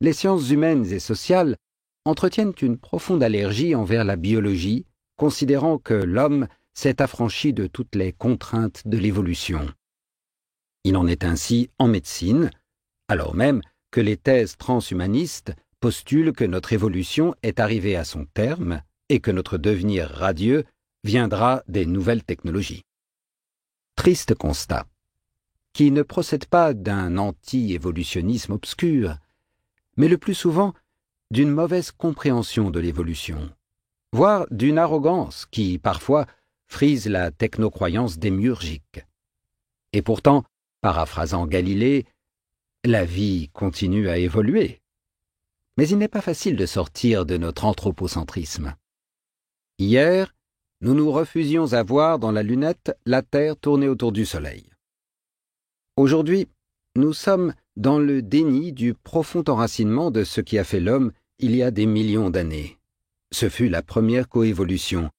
les sciences humaines et sociales entretiennent une profonde allergie envers la biologie, considérant que l'homme s'est affranchi de toutes les contraintes de l'évolution. Il en est ainsi en médecine, alors même que les thèses transhumanistes postulent que notre évolution est arrivée à son terme et que notre devenir radieux viendra des nouvelles technologies. Triste constat, qui ne procède pas d'un anti-évolutionnisme obscur, mais le plus souvent d'une mauvaise compréhension de l'évolution, voire d'une arrogance qui, parfois, frise la technocroyance démiurgique. Et pourtant, paraphrasant Galilée, la vie continue à évoluer. Mais il n'est pas facile de sortir de notre anthropocentrisme. Hier, nous nous refusions à voir dans la lunette la Terre tourner autour du Soleil. Aujourd'hui, nous sommes dans le déni du profond enracinement de ce qui a fait l'homme il y a des millions d'années. Ce fut la première coévolution,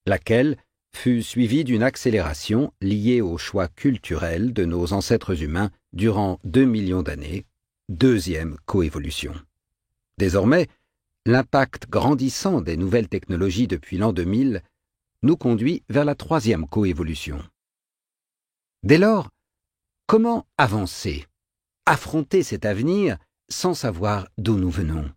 laquelle fut suivie d'une accélération liée au choix culturel de nos ancêtres humains durant 2 millions d'années, deuxième coévolution. Désormais, l'impact grandissant des nouvelles technologies depuis l'an 2000 nous conduit vers la troisième coévolution. Dès lors, comment avancer, affronter cet avenir sans savoir d'où nous venons?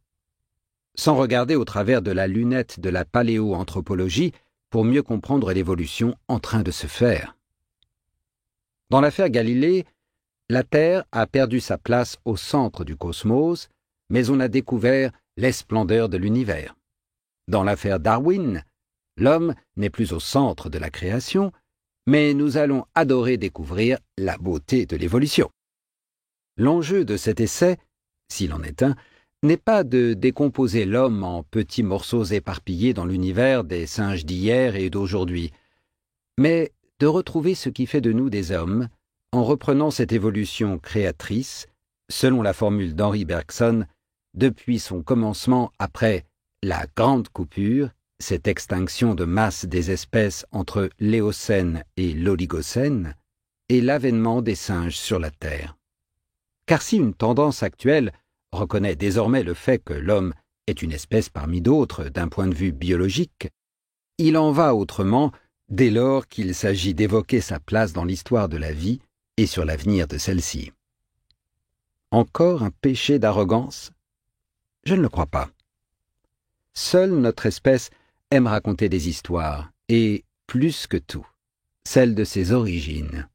Sans regarder au travers de la lunette de la paléoanthropologie pour mieux comprendre l'évolution en train de se faire. Dans l'affaire Galilée, la Terre a perdu sa place au centre du cosmos, mais on a découvert les splendeurs de l'univers. Dans l'affaire Darwin, l'homme n'est plus au centre de la création, mais nous allons adorer découvrir la beauté de l'évolution. L'enjeu de cet essai, s'il en est un, n'est pas de décomposer l'homme en petits morceaux éparpillés dans l'univers des singes d'hier et d'aujourd'hui, mais de retrouver ce qui fait de nous des hommes en reprenant cette évolution créatrice, selon la formule d'Henri Bergson, depuis son commencement après la grande coupure, cette extinction de masse des espèces entre l'Éocène et l'Oligocène, et l'avènement des singes sur la Terre. Car si une tendance actuelle reconnaît désormais le fait que l'homme est une espèce parmi d'autres d'un point de vue biologique, il en va autrement dès lors qu'il s'agit d'évoquer sa place dans l'histoire de la vie et sur l'avenir de celle-ci. Encore un péché d'arrogance? Je ne le crois pas. Seule notre espèce aime raconter des histoires, et, plus que tout, celle de ses origines.